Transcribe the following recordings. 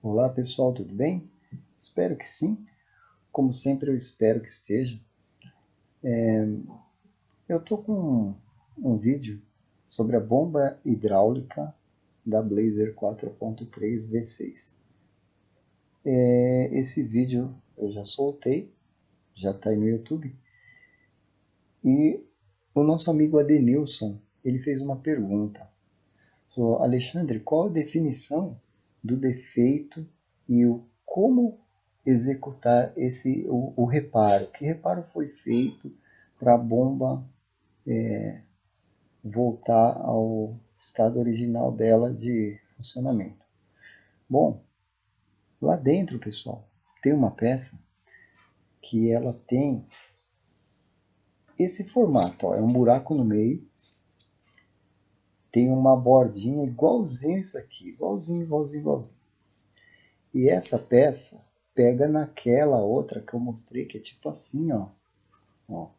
Olá pessoal, tudo bem? Espero que sim. Como sempre, eu espero que esteja. Eu estou com um vídeo sobre a bomba hidráulica da Blazer 4.3 V6. Esse vídeo eu já soltei, já está aí no YouTube. E o nosso amigo Adenilson, ele fez uma pergunta. Falou, Alexandre, qual a definição do defeito e como executar o reparo? Que reparo foi feito para a bomba voltar ao estado original dela de funcionamento? Bom, lá dentro, pessoal, tem uma peça que ela tem esse formato, ó, é um buraco no meio, tem uma bordinha igualzinho isso aqui, igualzinho, igualzinho, igualzinho. E essa peça pega naquela outra que eu mostrei, que é tipo assim, ó. Ó,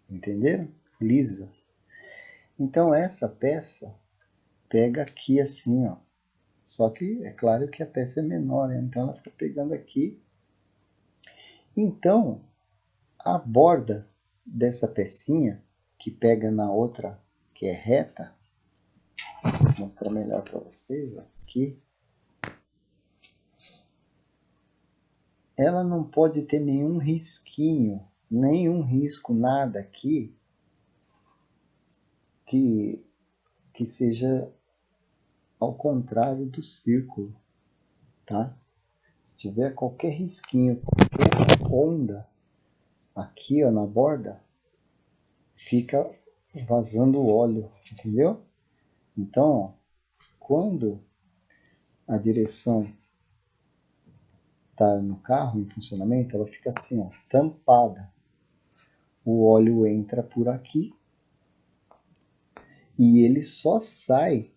entenderam? Lisa. Então essa peça pega aqui assim, ó. Só que é claro que a peça é menor, né? Então ela fica pegando aqui. Então a borda dessa pecinha que pega na outra que é reta, vou mostrar melhor para vocês ó, aqui. Ela não pode ter nenhum risquinho, nenhum risco, nada aqui que, que seja ao contrário do círculo, tá? Se tiver qualquer risquinho, qualquer onda aqui ó, na borda, fica vazando óleo, entendeu? Então, ó, quando a direção está no carro em funcionamento, ela fica assim, ó, tampada. O óleo entra por aqui e ele só sai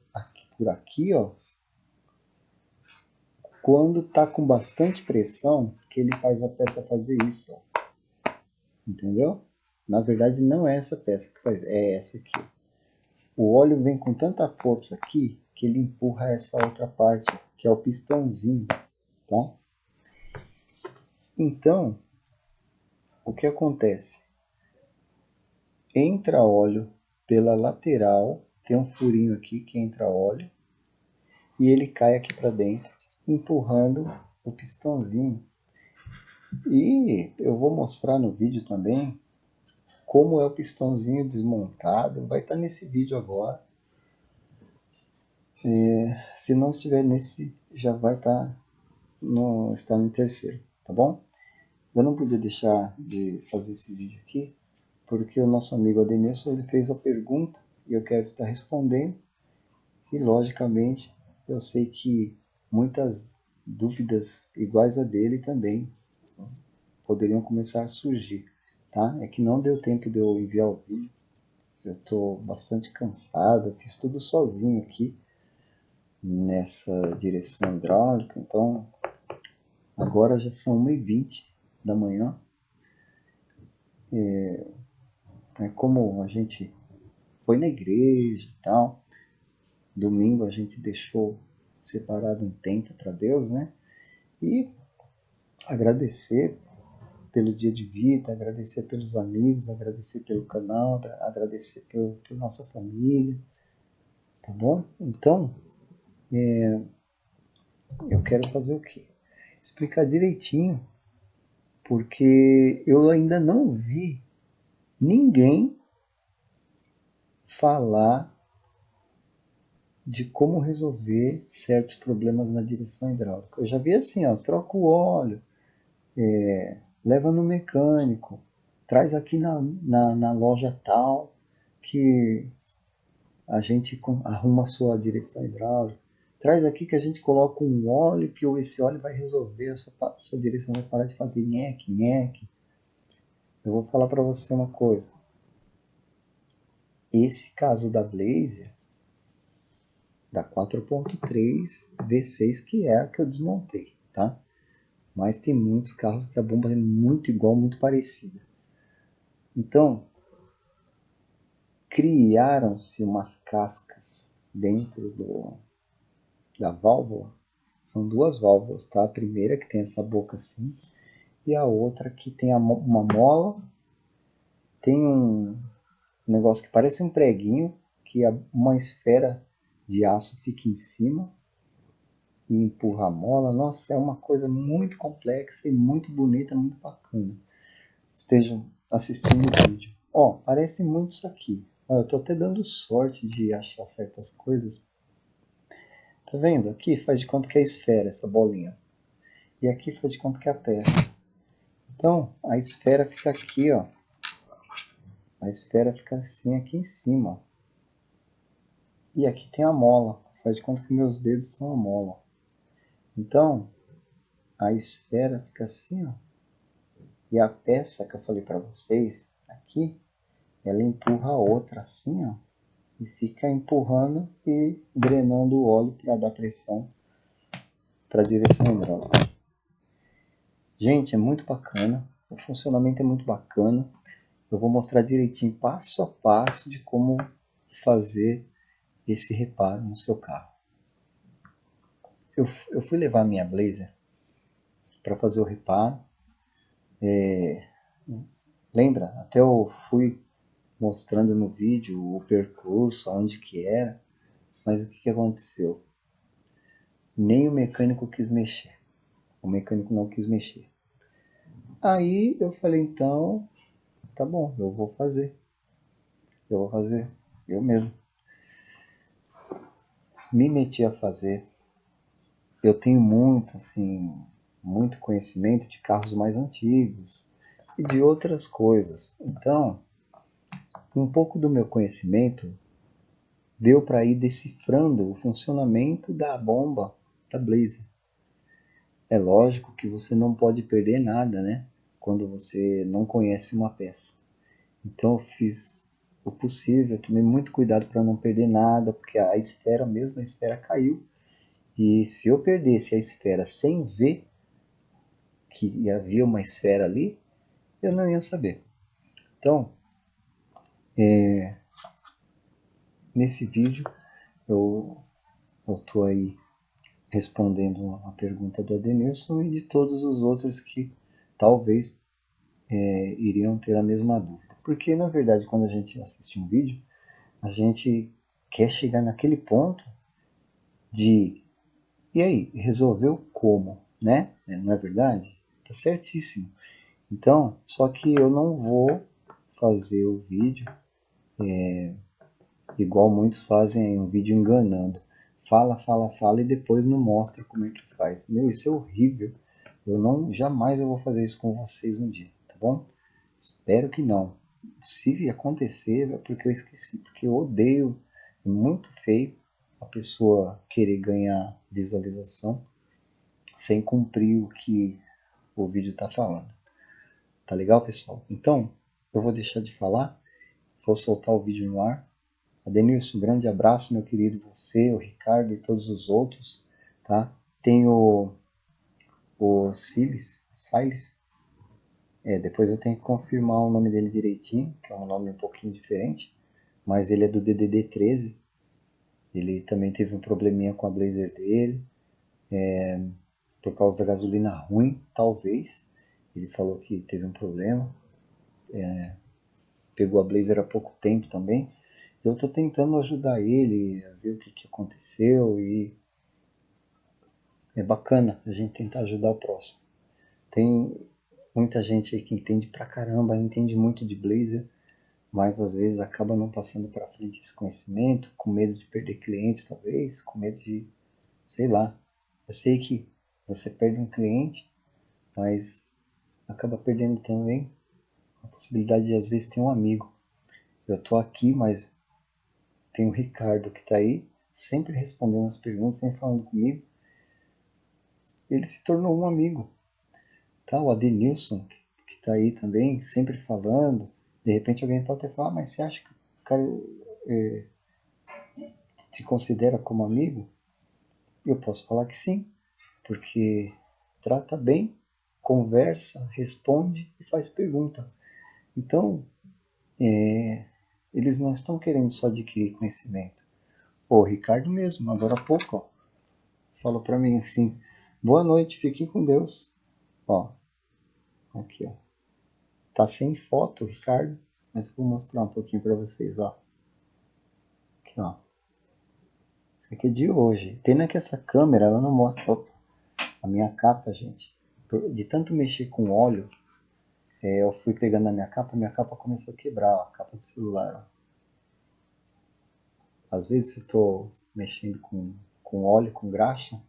por aqui, ó, quando está com bastante pressão, que ele faz a peça fazer isso, ó. Entendeu? Na verdade, não é essa peça que faz, é essa aqui. O óleo vem com tanta força aqui que ele empurra essa outra parte, que é o pistãozinho, tá? Então, o que acontece? Entra óleo pela lateral, tem um furinho aqui que entra óleo, e ele cai aqui para dentro, empurrando o pistãozinho. E eu vou mostrar no vídeo também como é o pistãozinho desmontado, vai estar nesse vídeo agora. Se não estiver nesse, já vai estar no terceiro, tá bom? Eu não podia deixar de fazer esse vídeo aqui, porque o nosso amigo Adenilson ele fez a pergunta e eu quero estar respondendo. E logicamente eu sei que muitas dúvidas iguais a dele também poderiam começar a surgir, tá? É que não deu tempo de eu enviar o vídeo. Eu estou bastante cansado, eu fiz tudo sozinho aqui nessa direção hidráulica, então agora já são 1h20 da manhã. Como a gente foi na igreja e tal, domingo a gente deixou separado um tempo para Deus, né? E agradecer pelo dia de vida, agradecer pelos amigos, agradecer pelo canal, agradecer por nossa família, tá bom? Então, eu quero fazer o quê? Explicar direitinho, porque eu ainda não vi ninguém falar de como resolver certos problemas na direção hidráulica. Eu já vi assim, ó, troca o óleo, leva no mecânico, traz aqui na loja tal, que a gente arruma a sua direção hidráulica. Traz aqui que a gente coloca um óleo, que esse óleo vai resolver, a sua direção vai parar de fazer nheque, nheque. Eu vou falar para você uma coisa. Esse caso da Blazer, da 4.3 V6, que é a que eu desmontei, tá? Mas tem muitos carros que a bomba é muito igual, muito parecida. Então, criaram-se umas cascas dentro da válvula, São duas válvulas, tá? A primeira que tem essa boca assim, e a outra que tem uma mola, tem um negócio que parece um preguinho, que uma esfera de aço fica em cima e empurra a mola. Nossa, é uma coisa muito complexa e muito bonita, muito bacana. Estejam assistindo o vídeo. Ó, parece muito isso aqui. Ó, eu tô até dando sorte de achar certas coisas. Tá vendo? Aqui faz de conta que é a esfera, essa bolinha. E aqui faz de conta que é a peça. Então, a esfera fica aqui, ó. A esfera fica assim aqui em cima. E aqui tem a mola. Faz de conta que meus dedos são a mola. Então, a esfera fica assim, ó. E a peça que eu falei para vocês, aqui, ela empurra a outra assim, ó. E fica empurrando e drenando o óleo para dar pressão para a direção hidráulica. Gente, é muito bacana. O funcionamento é muito bacana. Eu vou mostrar direitinho, passo a passo, de como fazer esse reparo no seu carro. Eu fui levar a minha Blazer para fazer o reparo. Lembra? Até eu fui mostrando no vídeo o percurso, onde que era. Mas o que aconteceu? Nem o mecânico quis mexer. O mecânico não quis mexer. Aí eu falei, então, tá bom, eu vou fazer. Eu mesmo. Me meti a fazer. Eu tenho muito, assim, muito conhecimento de carros mais antigos e de outras coisas. Então, um pouco do meu conhecimento deu para ir decifrando o funcionamento da bomba da Blazer. É lógico que você não pode perder nada, né? Quando você não conhece uma peça. Então eu fiz o possível, eu tomei muito cuidado para não perder nada, porque a esfera mesmo, a esfera caiu. E se eu perdesse a esfera sem ver que havia uma esfera ali, eu não ia saber. Então, nesse vídeo eu estou aí respondendo a pergunta do Adenilson e de todos os outros que talvez iriam ter a mesma dúvida. Porque, na verdade, quando a gente assiste um vídeo, a gente quer chegar naquele ponto de, e aí, resolveu como, né? Não é verdade? Tá certíssimo. Então, só que eu não vou fazer o vídeo igual muitos fazem aí, um vídeo enganando. Fala, fala, fala e depois não mostra como é que faz. Meu, isso é horrível. Jamais eu vou fazer isso com vocês um dia, tá bom? Espero que não. Se acontecer é porque eu esqueci, porque eu odeio, é muito feio a pessoa querer ganhar visualização sem cumprir o que o vídeo está falando. Tá legal, pessoal? Então, eu vou deixar de falar, vou soltar o vídeo no ar. Adenilson, um grande abraço, meu querido, você, o Ricardo e todos os outros, tá? Tem o Siles, depois eu tenho que confirmar o nome dele direitinho, que é um nome um pouquinho diferente, mas ele é do DDD 13, ele também teve um probleminha com a Blazer dele, por causa da gasolina ruim, talvez, ele falou que teve um problema, pegou a Blazer há pouco tempo também. Eu estou tentando ajudar ele a ver o que aconteceu e é bacana a gente tentar ajudar o próximo. Tem muita gente aí que entende pra caramba, entende muito de Blazer, mas às vezes acaba não passando para frente esse conhecimento, com medo de perder cliente talvez, com medo de, sei lá. Eu sei que você perde um cliente, mas acaba perdendo também a possibilidade de às vezes ter um amigo. Eu tô aqui, mas tem o Ricardo que está aí, sempre respondendo as perguntas, sempre falando comigo. Ele se tornou um amigo. Tá? O Adenilson, que está aí também, sempre falando. De repente alguém pode até falar, mas você acha que o cara te considera como amigo? Eu posso falar que sim, porque trata bem, conversa, responde e faz pergunta. Então, eles não estão querendo só adquirir conhecimento. O Ricardo mesmo, agora há pouco, ó, falou pra mim assim, boa noite, fiquem com Deus. Ó, aqui, ó. Tá sem foto, Ricardo, mas eu vou mostrar um pouquinho pra vocês, ó. Aqui, ó. Isso aqui é de hoje. Pena que essa câmera, ela não mostra a minha capa, gente. De tanto mexer com óleo, eu fui pegando a minha capa começou a quebrar, ó, a capa do celular. Ó. Às vezes eu estou mexendo com óleo, com graxa,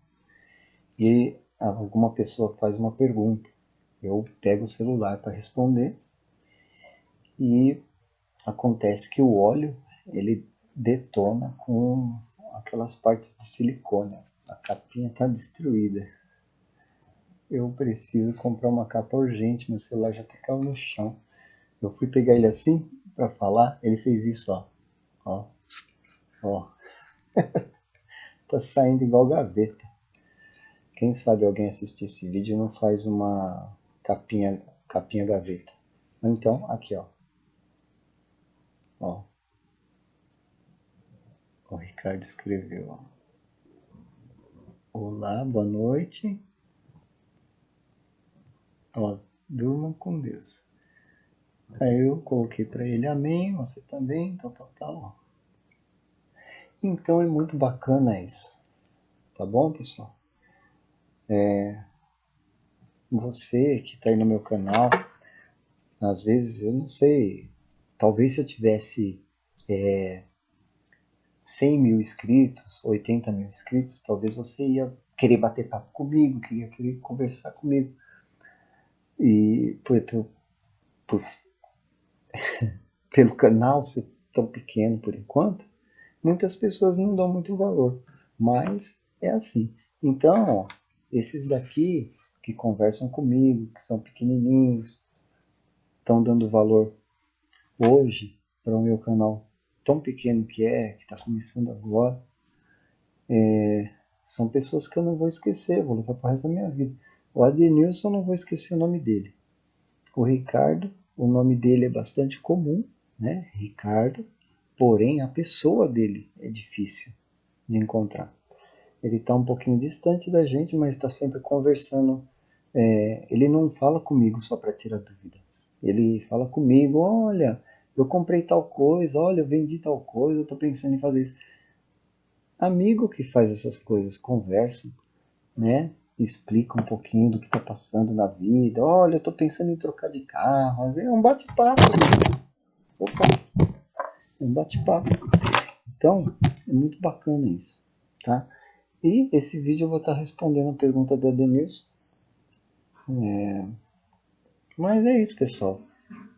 e alguma pessoa faz uma pergunta. Eu pego o celular para responder e acontece que o óleo ele detona com aquelas partes de silicone. A capinha está destruída. Eu preciso comprar uma capa urgente, meu celular já até caiu no chão. Eu fui pegar ele assim para falar, ele fez isso, ó. Ó, ó. Tá saindo igual gaveta. Quem sabe alguém assistir esse vídeo e não faz uma capinha gaveta. Então, aqui, ó. Ó. O Ricardo escreveu, ó. Olá, boa noite. Ó, durmam com Deus. Aí eu coloquei para ele amém, você também, tal, tal, tal. Então é muito bacana isso. Tá bom, pessoal? Você que está aí no meu canal, às vezes eu não sei, talvez se eu tivesse 100 mil inscritos, 80 mil inscritos, talvez você ia querer bater papo comigo, ia querer conversar comigo. E pelo canal ser tão pequeno por enquanto, muitas pessoas não dão muito valor, mas é assim. Então, ó, esses daqui que conversam comigo, que são pequenininhos, estão dando valor hoje para o meu canal tão pequeno que está começando agora, são pessoas que eu não vou esquecer, vou levar para o resto da minha vida. O Adenilson, eu não vou esquecer o nome dele. O Ricardo, o nome dele é bastante comum, né? Ricardo, porém a pessoa dele é difícil de encontrar. Ele está um pouquinho distante da gente, mas está sempre conversando. Ele não fala comigo só para tirar dúvidas. Ele fala comigo, olha, eu comprei tal coisa, olha, eu vendi tal coisa, eu estou pensando em fazer isso. Amigo que faz essas coisas, conversa, né? Explica um pouquinho do que está passando na vida. Olha, eu estou pensando em trocar de carro. É um bate-papo. Opa, é um bate-papo. Então, é muito bacana isso, tá? E esse vídeo eu vou estar respondendo a pergunta do Adenilson. Mas é isso, pessoal.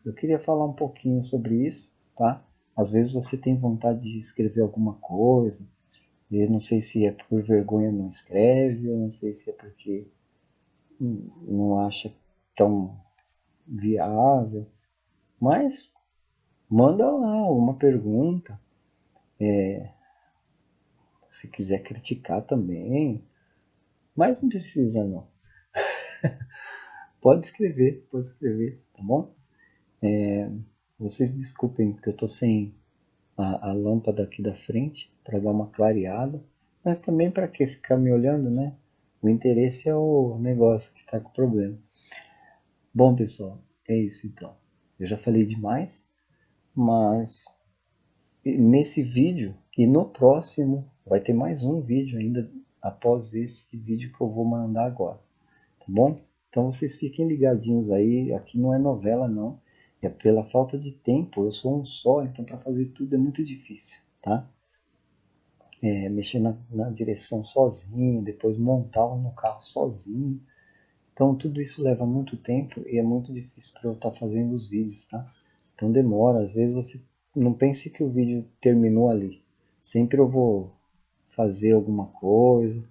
Eu queria falar um pouquinho sobre isso, tá? Às vezes você tem vontade de escrever alguma coisa, eu não sei se é por vergonha não escreve, eu não sei se é porque não acha tão viável, mas manda lá uma pergunta, se quiser criticar também, mas não precisa não. Pode escrever, tá bom? Vocês desculpem que eu tô sem a lâmpada aqui da frente para dar uma clareada, mas também para que ficar me olhando, né? O interesse é o negócio que está com problema. Bom, pessoal, é isso então. Eu já falei demais, mas nesse vídeo e no próximo vai ter mais um vídeo ainda após esse vídeo que eu vou mandar agora, tá bom? Então vocês fiquem ligadinhos aí, aqui não é novela não, é pela falta de tempo, eu sou um só, então para fazer tudo é muito difícil, tá? Mexer na direção sozinho, depois montar no carro sozinho, então tudo isso leva muito tempo e é muito difícil para eu estar fazendo os vídeos, tá? Então demora, às vezes você não pense que o vídeo terminou ali. Sempre eu vou fazer alguma coisa,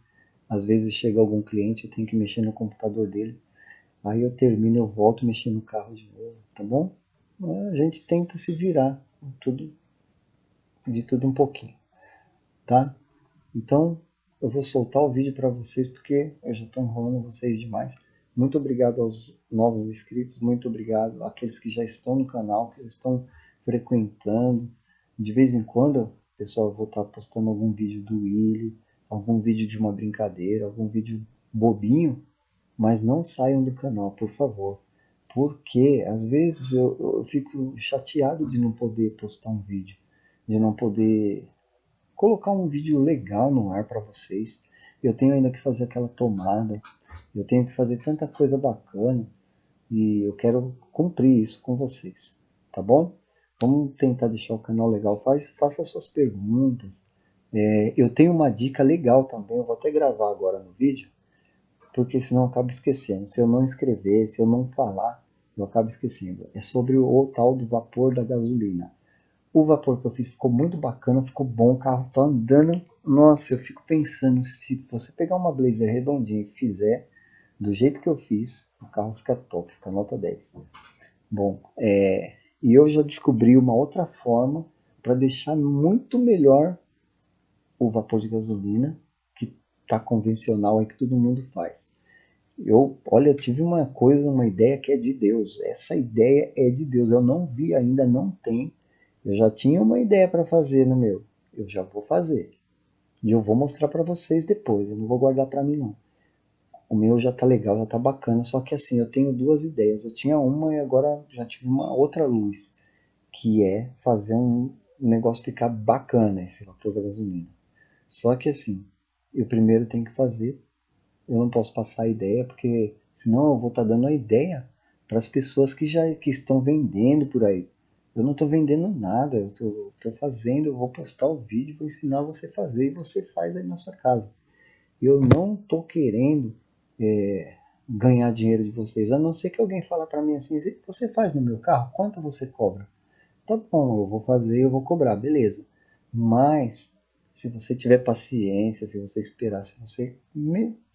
às vezes chega algum cliente, eu tenho que mexer no computador dele, aí eu termino, eu volto a mexer no carro de novo, tá bom? A gente tenta se virar, tudo, de tudo um pouquinho, tá? Então eu vou soltar o vídeo para vocês porque eu já estou enrolando vocês demais. Muito obrigado aos novos inscritos, muito obrigado àqueles que já estão no canal, que estão frequentando. De vez em quando, pessoal, eu vou estar postando algum vídeo do Willy, algum vídeo de uma brincadeira, algum vídeo bobinho, mas não saiam do canal, por favor. Porque às vezes eu fico chateado de não poder postar um vídeo, de não poder colocar um vídeo legal no ar para vocês. Eu tenho ainda que fazer aquela tomada, eu tenho que fazer tanta coisa bacana e eu quero cumprir isso com vocês, tá bom? Vamos tentar deixar o canal legal. Faça suas perguntas. Eu tenho uma dica legal também, eu vou até gravar agora no vídeo, porque senão eu acabo esquecendo. Se eu não escrever, se eu não falar, eu acabo esquecendo. É sobre o tal do vapor da gasolina. O vapor que eu fiz ficou muito bacana, ficou bom, o carro tá andando. Nossa, eu fico pensando, se você pegar uma Blazer redondinha e fizer do jeito que eu fiz, o carro fica top, fica nota 10. Bom, e eu já descobri uma outra forma para deixar muito melhor o vapor de gasolina, que tá convencional aí que todo mundo faz. Olha, eu tive uma ideia que é de Deus. Essa ideia é de Deus. Eu não vi ainda, não tem. Eu já tinha uma ideia para fazer no meu. Eu já vou fazer. E eu vou mostrar para vocês depois. Eu não vou guardar para mim não. O meu já tá legal, já tá bacana. Só que assim, eu tenho duas ideias. Eu tinha uma e agora já tive uma outra luz. Que é fazer um negócio ficar bacana, esse vapor da gasolina. Só que assim, eu primeiro tenho que fazer. Eu não posso passar a ideia, porque senão eu vou estar dando a ideia para as pessoas que estão vendendo por aí. Eu não estou vendendo nada, eu estou fazendo, eu vou postar o vídeo, vou ensinar você a fazer e você faz aí na sua casa. Eu não estou querendo ganhar dinheiro de vocês, a não ser que alguém fale para mim assim, você faz no meu carro? Quanto você cobra? Tá bom, eu vou fazer, eu vou cobrar, beleza. Mas, se você tiver paciência, se você esperar, se você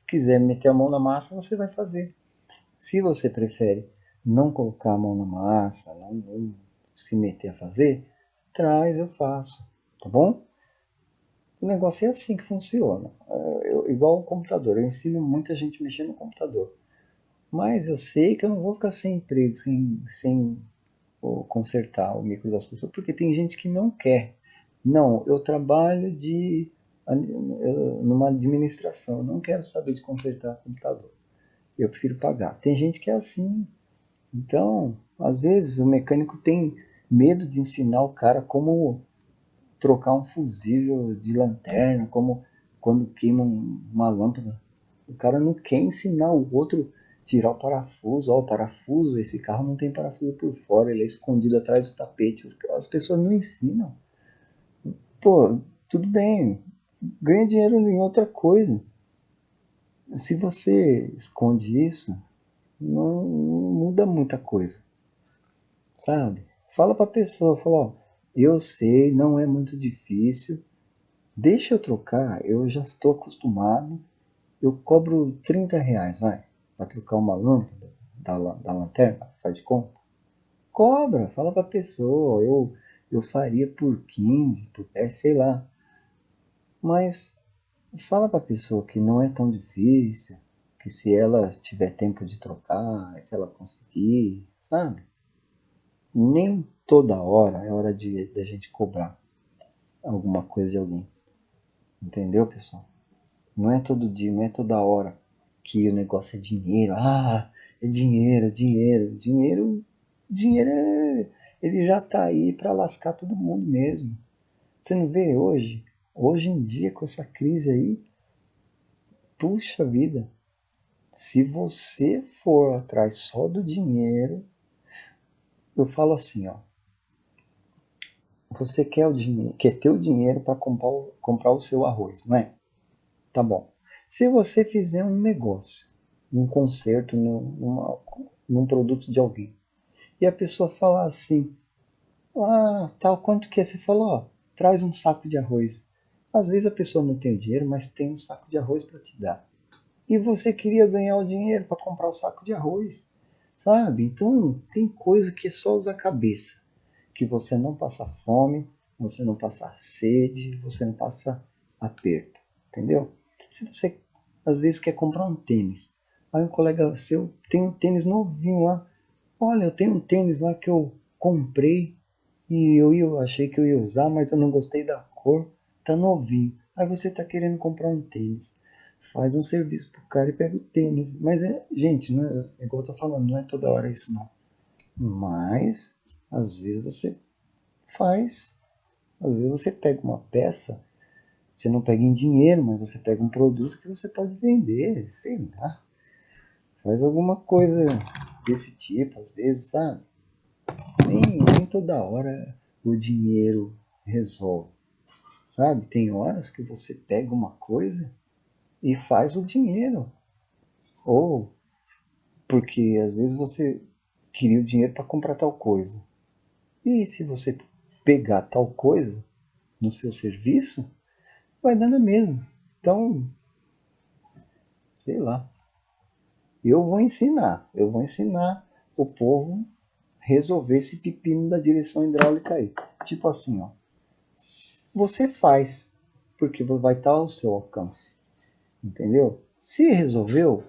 quiser meter a mão na massa, você vai fazer. Se você prefere não colocar a mão na massa, não se meter a fazer, traz, eu faço, tá bom? O negócio é assim que funciona. Igual o computador, eu ensino muita gente a mexer no computador. Mas eu sei que eu não vou ficar sem emprego, sem ou consertar o micro das pessoas, porque tem gente que não quer. Não, eu trabalho numa administração, eu não quero saber de consertar computador. Eu prefiro pagar. Tem gente que é assim. Então, às vezes o mecânico tem medo de ensinar o cara como trocar um fusível de lanterna, como quando queima uma lâmpada. O cara não quer ensinar o outro tirar o parafuso. Ó, o parafuso, esse carro não tem parafuso por fora, ele é escondido atrás do tapete. As pessoas não ensinam. Pô, tudo bem, ganha dinheiro em outra coisa. Se você esconde isso, não muda muita coisa, sabe? Fala pra pessoa, fala, ó, eu sei, não é muito difícil, deixa eu trocar, eu já estou acostumado, eu cobro R$ 30, vai, para trocar uma lâmpada da lanterna, faz de conta. Cobra, fala pra pessoa, eu faria por 15, por 10, sei lá. Mas fala pra pessoa que não é tão difícil, que se ela tiver tempo de trocar, se ela conseguir, sabe? Nem toda hora é hora de a gente cobrar alguma coisa de alguém. Entendeu, pessoal? Não é todo dia, não é toda hora que o negócio é dinheiro. Ah, é dinheiro, dinheiro. Dinheiro ele já tá aí para lascar todo mundo mesmo. Você não vê hoje? Hoje em dia, com essa crise aí, puxa vida, se você for atrás só do dinheiro, eu falo assim, ó, você quer o dinheiro, quer ter o dinheiro para comprar o seu arroz, não é? Tá bom. Se você fizer um negócio, um conserto num produto de alguém, e a pessoa falar assim, ah, tal, quanto que é? Você falou, ó, traz um saco de arroz. Às vezes a pessoa não tem o dinheiro, mas tem um saco de arroz para te dar. E você queria ganhar o dinheiro para comprar o saco de arroz, sabe? Então tem coisa que é só usar a cabeça, que você não passa fome, você não passa sede, você não passa aperto, entendeu? Se você às vezes quer comprar um tênis, aí um colega seu tem um tênis novinho lá, olha, eu tenho um tênis lá que eu comprei e achei que eu ia usar, mas eu não gostei da cor, tá novinho. Aí você está querendo comprar um tênis. Faz um serviço pro cara e pega o tênis. Mas gente, não é igual eu tô falando, não é toda hora isso não. Mas, às vezes você faz. Às vezes você pega uma peça, você não pega em dinheiro, mas você pega um produto que você pode vender, sei lá. Faz alguma coisa desse tipo, às vezes, sabe? Nem toda hora o dinheiro resolve, sabe? Tem horas que você pega uma coisa e faz o dinheiro. Ou porque às vezes você queria o dinheiro para comprar tal coisa. E se você pegar tal coisa no seu serviço, vai dar na mesma. Então, sei lá. Eu vou ensinar o povo resolver esse pepino da direção hidráulica aí. Tipo assim, ó. Você faz, porque vai estar ao seu alcance. Entendeu? Se resolveu,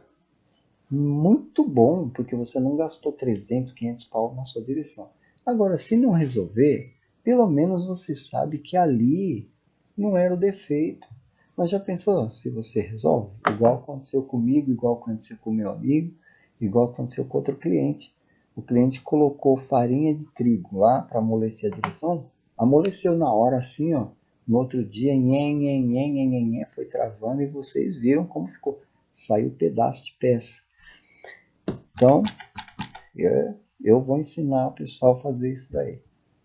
muito bom, porque você não gastou 300, 500 pau na sua direção. Agora, se não resolver, pelo menos você sabe que ali não era o defeito. Mas já pensou se você resolve? Igual aconteceu comigo, igual aconteceu com o meu amigo, igual aconteceu com outro cliente. O cliente colocou farinha de trigo lá para amolecer a direção, amoleceu na hora assim, ó. No outro dia, foi travando e vocês viram como ficou. Saiu pedaço de peça. Então, eu vou ensinar o pessoal a fazer isso daí.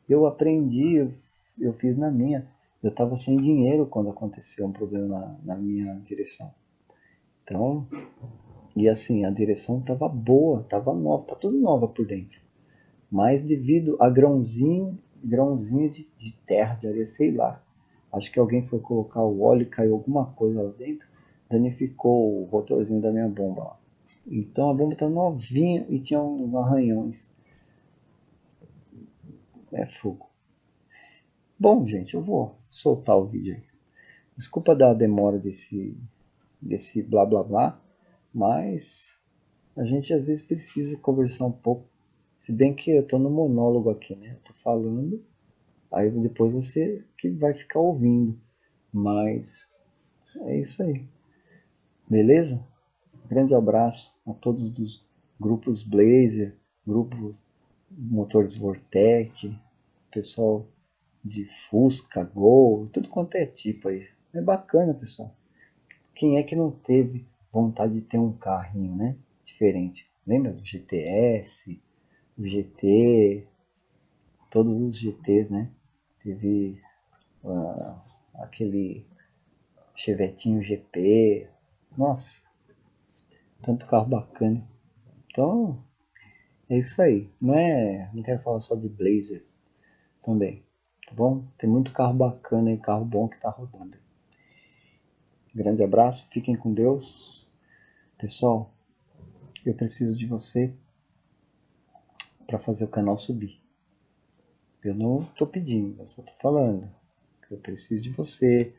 Eu aprendi, eu fiz na minha. Eu estava sem dinheiro quando aconteceu um problema na minha direção. Então, e assim, a direção estava boa, estava nova, tá tudo nova por dentro. Mas devido a grãozinho de terra, de areia, sei lá. Acho que alguém foi colocar o óleo e caiu alguma coisa lá dentro, danificou o rotorzinho da minha bomba lá. Então a bomba tá novinha e tinha uns arranhões. É fogo. Bom, gente, eu vou soltar o vídeo aí. Desculpa dar a demora desse blá blá blá, mas a gente às vezes precisa conversar um pouco. Se bem que eu tô no monólogo aqui, né? Eu tô falando, aí depois você que vai ficar ouvindo. Mas é isso aí. Beleza? Grande abraço a todos dos grupos Blazer, grupos motores Vortec, pessoal de Fusca, Gol, tudo quanto é tipo aí. É bacana, pessoal. Quem é que não teve vontade de ter um carrinho, né? Diferente. Lembra do GTS, o GT, todos os GTs, né? Teve aquele Chevetinho GP. Nossa, tanto carro bacana. Então, é isso aí. Não quero falar só de Blazer também, tá bom? Tem muito carro bacana e carro bom que tá rodando. Grande abraço, fiquem com Deus. Pessoal, eu preciso de você para fazer o canal subir. Eu não estou pedindo, eu só estou falando. Eu preciso de você.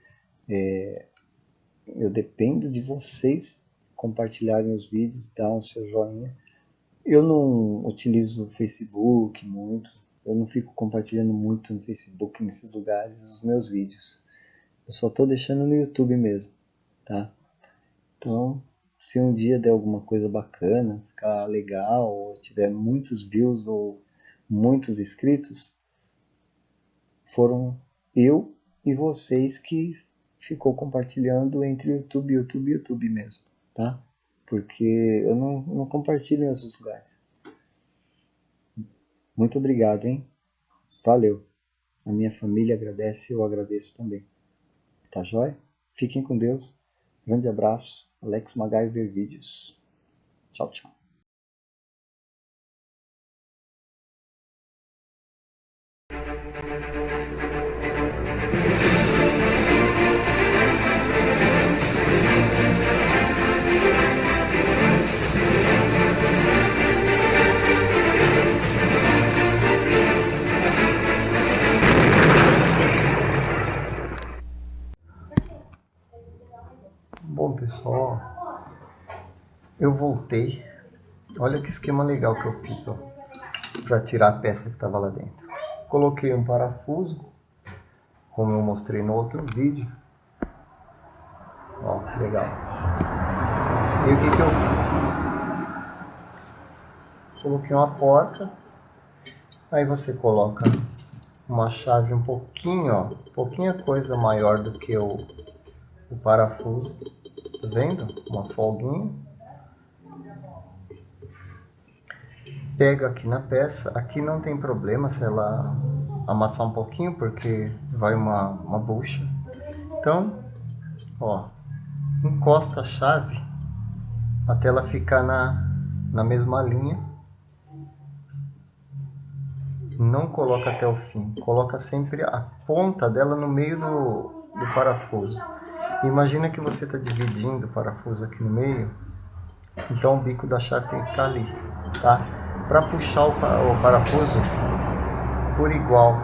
Eu dependo de vocês compartilharem os vídeos, dar o seu joinha. Eu não utilizo o Facebook muito. Eu não fico compartilhando muito no Facebook, nesses lugares, os meus vídeos. Eu só estou deixando no YouTube mesmo, tá? Então, se um dia der alguma coisa bacana, ficar legal, ou tiver muitos views ou muitos inscritos, foram eu e vocês que ficou compartilhando entre YouTube, YouTube e YouTube mesmo, tá? Porque eu não compartilho em outros lugares. Muito obrigado, hein? Valeu. A minha família agradece e eu agradeço também. Tá jóia? Fiquem com Deus. Grande abraço. Alex MacGyver Vídeos. Tchau, tchau. Bom, pessoal, eu voltei. Olha que esquema legal que eu fiz, ó, para tirar a peça que estava lá dentro. Coloquei um parafuso, como eu mostrei no outro vídeo, Ó, que legal. E o que eu fiz? Coloquei uma porta. Aí você coloca uma chave um pouquinho, ó, pouquinha coisa maior do que o parafuso. Tá vendo? Uma folguinha. Pega aqui na peça. Aqui não tem problema se ela amassar um pouquinho, porque vai uma bucha. Então, ó, encosta a chave até ela ficar na mesma linha. Não coloca até o fim, coloca sempre a ponta dela no meio do parafuso. Imagina que você está dividindo o parafuso aqui no meio, então o bico da chave tem que ficar ali, tá? Para puxar o parafuso por igual.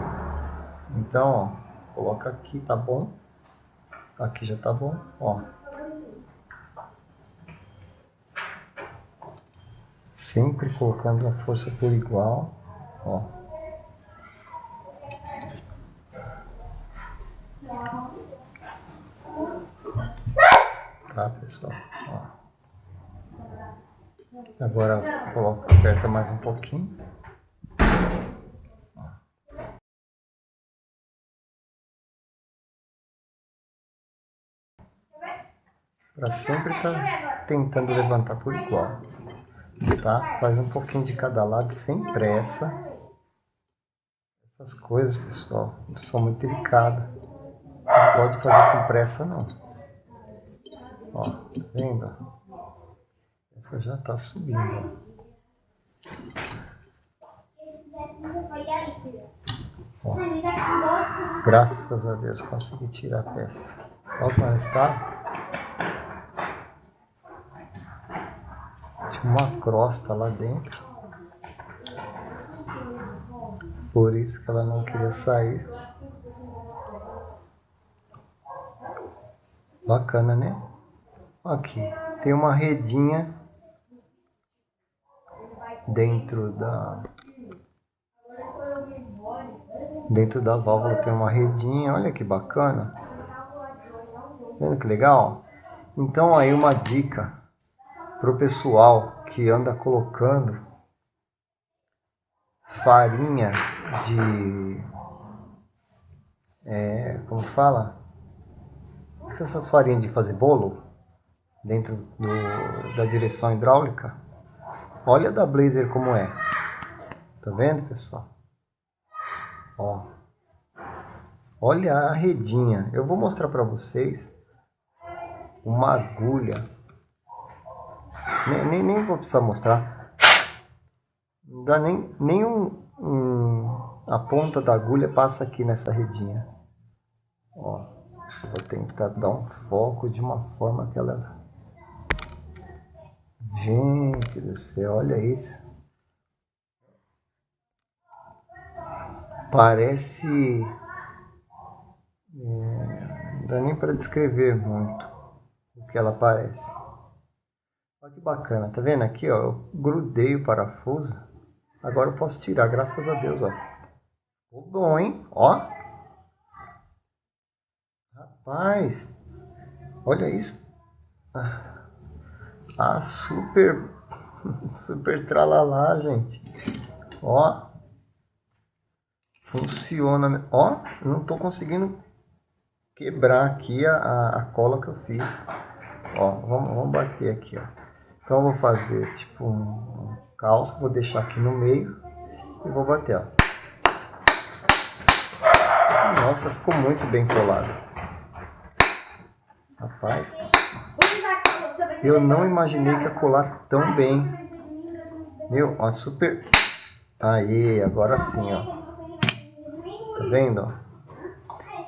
Então, ó, coloca aqui, tá bom? Aqui já tá bom, ó. Sempre colocando a força por igual, ó. Tá, pessoal? Ó. Agora coloca, aperta mais um pouquinho. Para sempre estar tentando levantar por igual, tá? Faz um pouquinho de cada lado sem pressa. Essas coisas, pessoal, são muito delicadas. Não pode fazer com pressa, não. Ó, tá vendo? Essa já tá subindo. Ó. Graças a Deus consegui tirar a peça. Olha como ela está. Tinha uma crosta lá dentro. Por isso que ela não queria sair. Bacana, né? Aqui tem uma redinha dentro da válvula, tem uma redinha. Olha que bacana. Vendo que legal? Então aí uma dica pro pessoal que anda colocando farinha de como fala? Essa farinha de fazer bolo dentro da direção hidráulica. Olha da Blazer como é. Tá vendo, pessoal? Ó. Olha a redinha. Eu vou mostrar para vocês uma agulha. Nem vou precisar mostrar. Não dá nem a ponta da agulha passa aqui nessa redinha. Ó. Vou tentar dar um foco de uma forma que ela... Gente do céu, olha isso. Parece... não dá nem para descrever muito o que ela parece. Olha que bacana, tá vendo aqui, ó? Eu grudei o parafuso. Agora eu posso tirar, graças a Deus, ó. Ficou bom, hein? Ó. Rapaz, olha isso. Super tralalá, gente. Ó, funciona. Ó, não tô conseguindo quebrar aqui a cola que eu fiz. Ó, vamos bater aqui, ó. Então eu vou fazer tipo um calço, vou deixar aqui no meio e vou bater, ó. Nossa, ficou muito bem colado. Rapaz, eu não imaginei que ia colar tão bem. Meu, ó, super... Aí, agora sim, ó. Tá vendo, ó?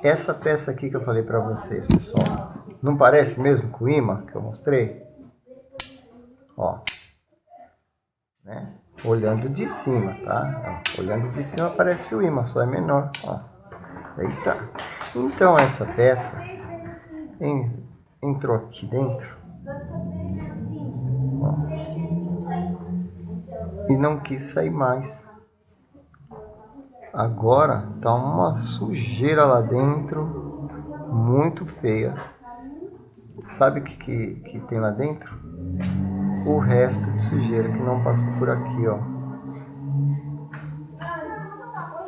Essa peça aqui que eu falei pra vocês, pessoal. Não parece mesmo com o imã que eu mostrei? Ó. Né? Olhando de cima, tá? Ó, olhando de cima parece o imã, só é menor, ó. Eita. Então essa peça entrou aqui dentro. Ó. E não quis sair mais. Agora tá uma sujeira lá dentro, muito feia. Sabe o que tem lá dentro? O resto de sujeira que não passou por aqui, ó.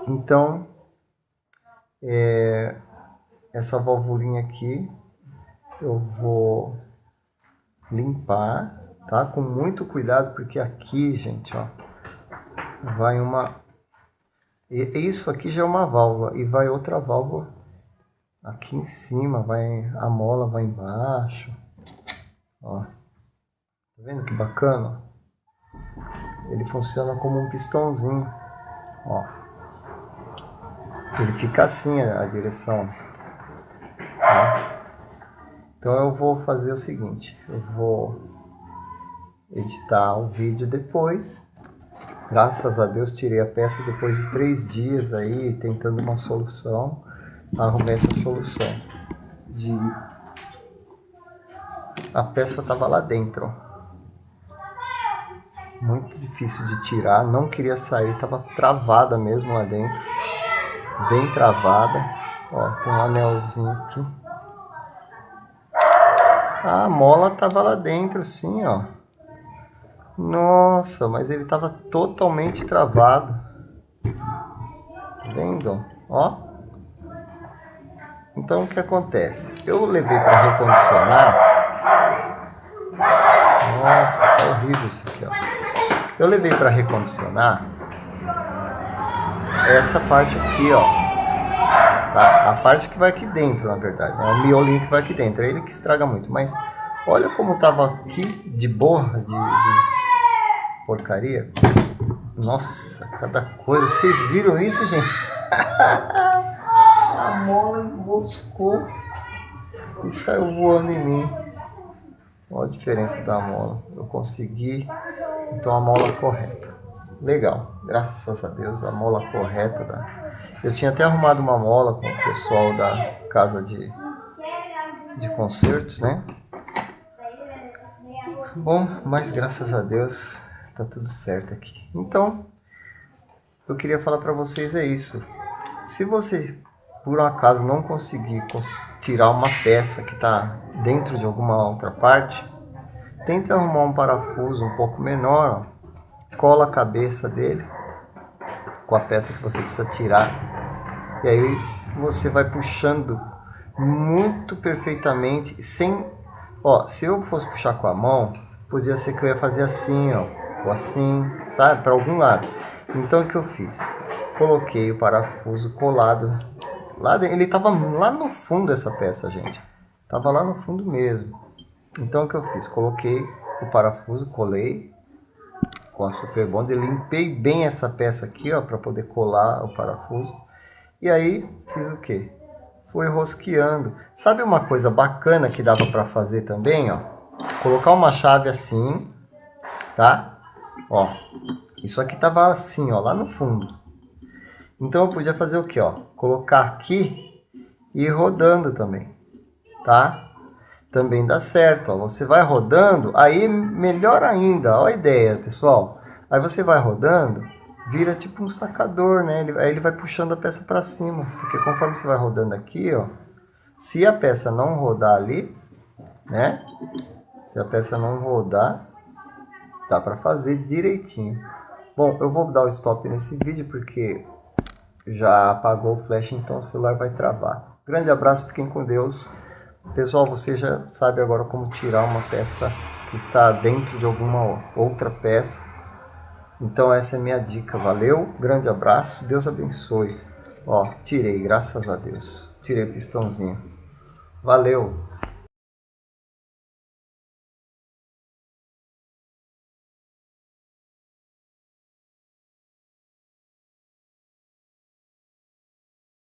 Então, essa válvulinha aqui eu vou limpar, tá? Com muito cuidado, porque aqui, gente, ó, vai uma... Isso aqui já é uma válvula e vai outra válvula aqui em cima, vai a mola vai embaixo, ó. Tá vendo que bacana? Ele funciona como um pistãozinho, ó. Ele fica assim a direção, ó. Então eu vou fazer o seguinte, eu vou editar o vídeo depois. Graças a Deus tirei a peça depois de 3 dias aí tentando uma solução. Arrumei essa solução. A peça estava lá dentro, ó. Muito difícil de tirar, não queria sair, estava travada mesmo lá dentro, bem travada. Ó, tem um anelzinho aqui. A mola estava lá dentro, sim, ó. Nossa, mas ele estava totalmente travado. Tá vendo? Ó. Então o que acontece? Eu levei para recondicionar. Nossa, tá horrível isso aqui, ó. Eu levei para recondicionar essa parte aqui, ó. Tá? A parte que vai aqui dentro, na verdade. É o miolinho que vai aqui dentro. É ele que estraga muito. Mas olha como tava aqui de borra, de porcaria. Nossa, cada coisa. Vocês viram isso, gente? A mola enroscou e saiu voando em mim. Olha a diferença da mola. Eu consegui, então, a mola correta. Legal, graças a Deus, a mola correta. Eu tinha até arrumado uma mola com o pessoal da casa de concertos, né? Bom, mas graças a Deus tá tudo certo aqui. Então, eu queria falar para vocês é isso. Se você, por um acaso, não conseguir tirar uma peça que está dentro de alguma outra parte, tenta arrumar um parafuso um pouco menor, ó, cola a cabeça dele com a peça que você precisa tirar, e aí você vai puxando muito perfeitamente, sem... Ó, se eu fosse puxar com a mão, podia ser que eu ia fazer assim, ó, ou assim, sabe, para algum lado. Então o que eu fiz? Coloquei o parafuso colado lá dentro. Ele tava lá no fundo, essa peça, gente. Tava lá no fundo mesmo. Então o que eu fiz? Coloquei o parafuso, colei com a Super Bond, limpei bem essa peça aqui, ó, para poder colar o parafuso. E aí fiz o quê? Fui rosqueando. Sabe uma coisa bacana que dava para fazer também, ó? Colocar uma chave assim, tá? Ó, isso aqui tava assim, ó, lá no fundo. Então eu podia fazer o que, ó? Colocar aqui e ir rodando também, tá? Também dá certo, ó. Você vai rodando, aí melhor ainda, ó a ideia, pessoal. Aí você vai rodando, vira tipo um sacador, né? Aí ele vai puxando a peça para cima, porque conforme você vai rodando aqui, ó, se a peça não rodar ali, né? Se a peça não rodar, dá para fazer direitinho. Bom, eu vou dar o stop nesse vídeo porque já apagou o flash, então o celular vai travar. Grande abraço, fiquem com Deus. Pessoal, você já sabe agora como tirar uma peça que está dentro de alguma outra peça. Então essa é a minha dica. Valeu, grande abraço, Deus abençoe. Ó, tirei, graças a Deus. Tirei o pistãozinho. Valeu.